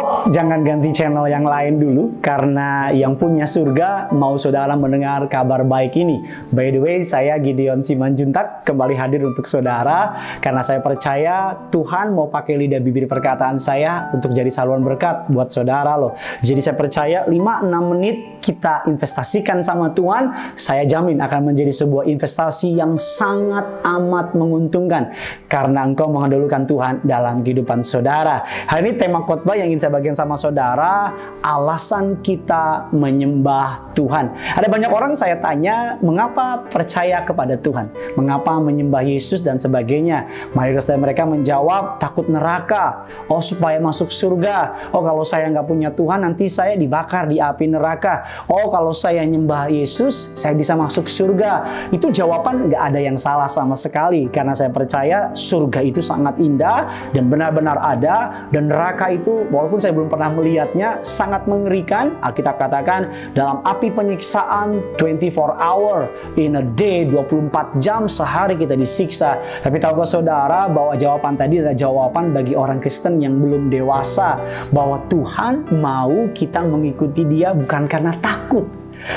Stop, jangan ganti channel yang lain dulu, karena yang punya surga mau saudara mendengar kabar baik ini. By the way, saya Gideon Simanjuntak kembali hadir untuk saudara, karena saya percaya Tuhan mau pakai lidah bibir perkataan saya untuk jadi saluran berkat buat saudara loh. Jadi saya percaya 5-6 menit kita investasikan sama Tuhan, saya jamin akan menjadi sebuah investasi yang sangat amat menguntungkan, karena engkau mengandalkan Tuhan dalam kehidupan saudara. Hari ini tema khotbah yang ingin saya bagikan sama saudara, alasan kita menyembah Tuhan. Ada banyak orang saya tanya, mengapa percaya kepada Tuhan? Mengapa menyembah Yesus dan sebagainya? Mayoritas dari mereka menjawab, takut neraka. Oh, supaya masuk surga. Oh, kalau saya nggak punya Tuhan, nanti saya dibakar di api neraka. Oh, kalau saya nyembah Yesus, saya bisa masuk surga. Itu jawaban nggak ada yang salah sama sekali. Karena saya percaya surga itu sangat indah dan benar-benar ada. Dan neraka itu, walaupun saya belum pernah melihatnya, sangat mengerikan. Alkitab katakan dalam api penyiksaan 24 hour in a day, 24 jam sehari kita disiksa. Tapi tahukah saudara bahwa jawaban tadi adalah jawaban bagi orang Kristen yang belum dewasa, bahwa Tuhan mau kita mengikuti Dia bukan karena takut.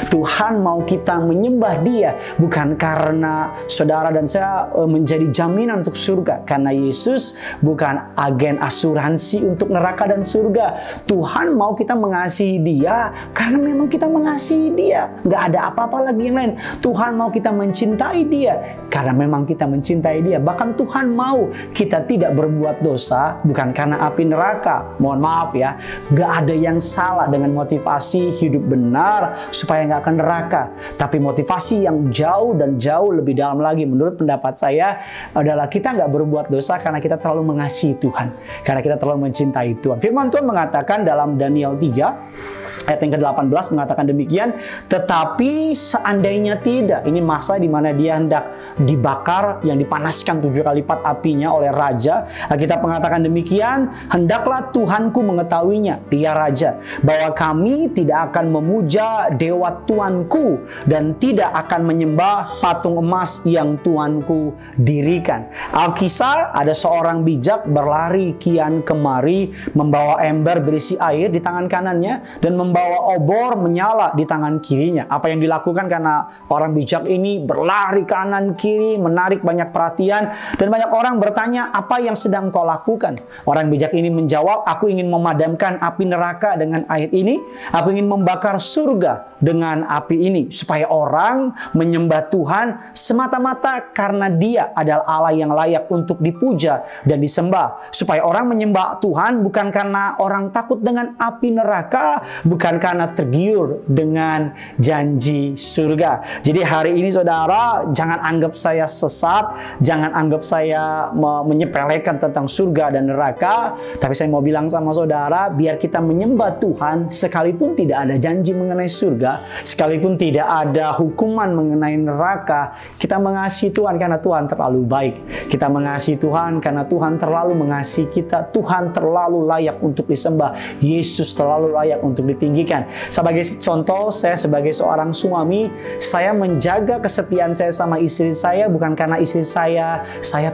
Tuhan mau kita menyembah Dia bukan karena saudara dan saya menjadi jaminan untuk surga, karena Yesus bukan agen asuransi untuk neraka dan surga. Tuhan mau kita mengasihi Dia karena memang kita mengasihi Dia, nggak ada apa-apa lagi yang lain. Tuhan mau kita mencintai Dia karena memang kita mencintai Dia. Bahkan Tuhan mau kita tidak berbuat dosa bukan karena api neraka. Mohon maaf ya, nggak ada yang salah dengan motivasi hidup benar supaya nggak akan neraka. Tapi motivasi yang jauh dan jauh lebih dalam lagi menurut pendapat saya adalah kita nggak berbuat dosa karena kita terlalu mengasihi Tuhan, karena kita terlalu mencintai Tuhan. Firman Tuhan mengatakan dalam Daniel 3 ayat yang ke-18 mengatakan demikian, tetapi seandainya tidak, ini masa di mana dia hendak dibakar, yang dipanaskan 7 kali lipat apinya oleh raja. Kita mengatakan demikian, hendaklah Tuhanku mengetahuinya, dia raja, bahwa kami tidak akan memuja dewa Tuanku dan tidak akan menyembah patung emas yang Tuanku dirikan. Alkisah, ada seorang bijak berlari kian kemari, membawa ember berisi air di tangan kanannya dan membawa obor menyala di tangan kirinya. Apa yang dilakukan karena orang bijak ini berlari kanan kiri, menarik banyak perhatian, dan banyak orang bertanya, apa yang sedang kau lakukan? Orang bijak ini menjawab, aku ingin memadamkan api neraka dengan air ini, aku ingin membakar surga dengan api ini, supaya orang menyembah Tuhan semata-mata karena Dia adalah Allah yang layak untuk dipuja dan disembah. Supaya orang menyembah Tuhan bukan karena orang takut dengan api neraka, bukan karena tergiur dengan janji surga. Jadi hari ini saudara, jangan anggap saya sesat, jangan anggap saya menyepelekan tentang surga dan neraka, tapi saya mau bilang sama saudara, biar kita menyembah Tuhan sekalipun tidak ada janji mengenai surga, sekalipun tidak ada hukuman mengenai neraka, kita mengasihi Tuhan karena Tuhan terlalu baik. Kita mengasihi Tuhan karena Tuhan terlalu mengasihi kita. Tuhan terlalu layak untuk disembah. Yesus terlalu layak untuk ditinggikan. Sebagai contoh, saya sebagai seorang suami, saya menjaga kesetiaan saya sama istri saya bukan karena istri saya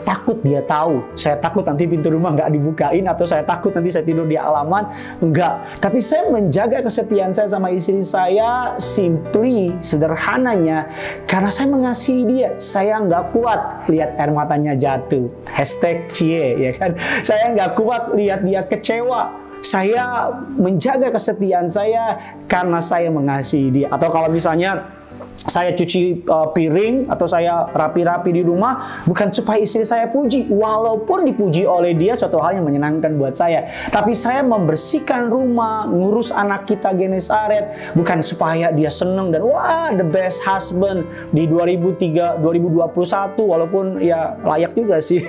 takut dia tahu, saya takut nanti pintu rumah nggak dibukain, atau saya takut nanti saya tidur di halaman, enggak. Tapi saya menjaga kesetiaan saya sama istri saya simply, sederhananya, karena saya mengasihi dia. Saya nggak kuat lihat air matanya jatuh, hashtag cie, ya kan? Saya nggak kuat lihat dia kecewa. Saya menjaga kesetiaan saya karena saya mengasihi dia. Atau kalau misalnya saya cuci piring atau saya rapi-rapi di rumah bukan supaya istri saya puji, walaupun dipuji oleh dia suatu hal yang menyenangkan buat saya, tapi saya membersihkan rumah, ngurus anak kita Genesaret bukan supaya dia seneng dan wah the best husband di 2021, walaupun ya layak juga sih.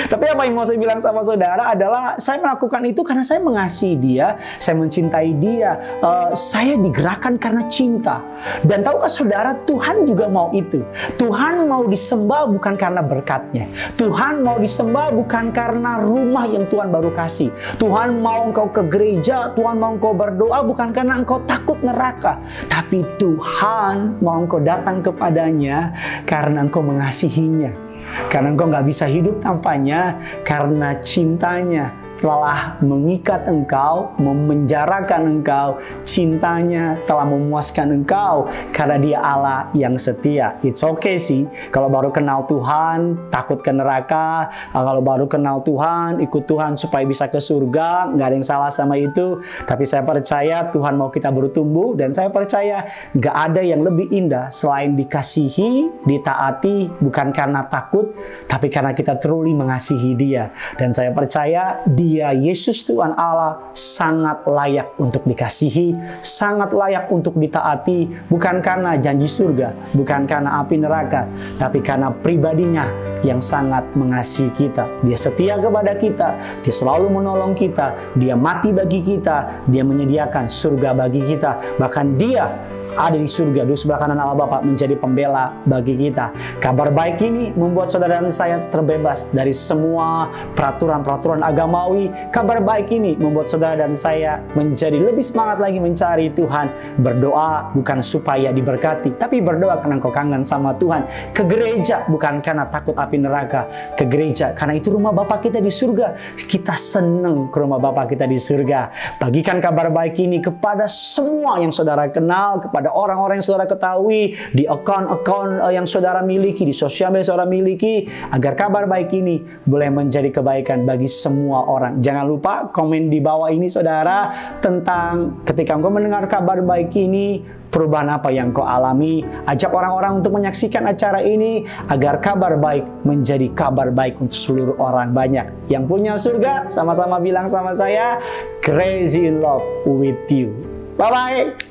Tapi apa yang mau saya bilang sama saudara adalah saya melakukan itu karena saya mengasihi dia, saya mencintai dia, saya digerakkan karena cinta. Dan tahukah saudara, Tuhan juga mau itu. Tuhan mau disembah bukan karena berkatnya. Tuhan mau disembah bukan karena rumah yang Tuhan baru kasih. Tuhan mau engkau ke gereja, Tuhan mau engkau berdoa bukan karena engkau takut neraka. Tapi Tuhan mau engkau datang kepadanya karena engkau mengasihinya. Karena engkau nggak bisa hidup tanpanya, karena cintanya telah mengikat engkau, memenjarakan engkau. Cintanya telah memuaskan engkau karena Dia Allah yang setia. It's okay sih kalau baru kenal Tuhan takut ke neraka, kalau baru kenal Tuhan ikut Tuhan supaya bisa ke surga, nggak ada yang salah sama itu. Tapi saya percaya Tuhan mau kita bertumbuh, dan saya percaya nggak ada yang lebih indah selain dikasihi, ditaati, bukan karena takut, tapi karena kita truly mengasihi Dia. Dan saya percaya Dia, Yesus Tuhan Allah, sangat layak untuk dikasihi, sangat layak untuk ditaati, bukan karena janji surga, bukan karena api neraka, tapi karena pribadinya yang sangat mengasihi kita. Dia setia kepada kita, Dia selalu menolong kita, Dia mati bagi kita, Dia menyediakan surga bagi kita. Bahkan Dia ada di surga, di sebelah kanan Allah Bapa, menjadi pembela bagi kita. Kabar baik ini membuat saudara dan saya terbebas dari semua peraturan-peraturan agamawi. Kabar baik ini membuat saudara dan saya menjadi lebih semangat lagi mencari Tuhan. Berdoa bukan supaya diberkati, tapi berdoa karena engkau kangen sama Tuhan. Ke gereja bukan karena takut api neraka, ke gereja karena itu rumah Bapa kita di surga. Kita senang ke rumah Bapa kita di surga. Bagikan kabar baik ini kepada semua yang saudara kenal, kepada orang-orang yang saudara ketahui, di akun-akun yang saudara miliki, di sosial media saudara miliki, agar kabar baik ini boleh menjadi kebaikan bagi semua orang. Jangan lupa komen di bawah ini saudara tentang ketika engkau mendengar kabar baik ini, perubahan apa yang kau alami. Ajak orang-orang untuk menyaksikan acara ini agar kabar baik menjadi kabar baik untuk seluruh orang banyak. Yang punya surga sama-sama bilang sama saya, crazy in love with you. Bye-bye.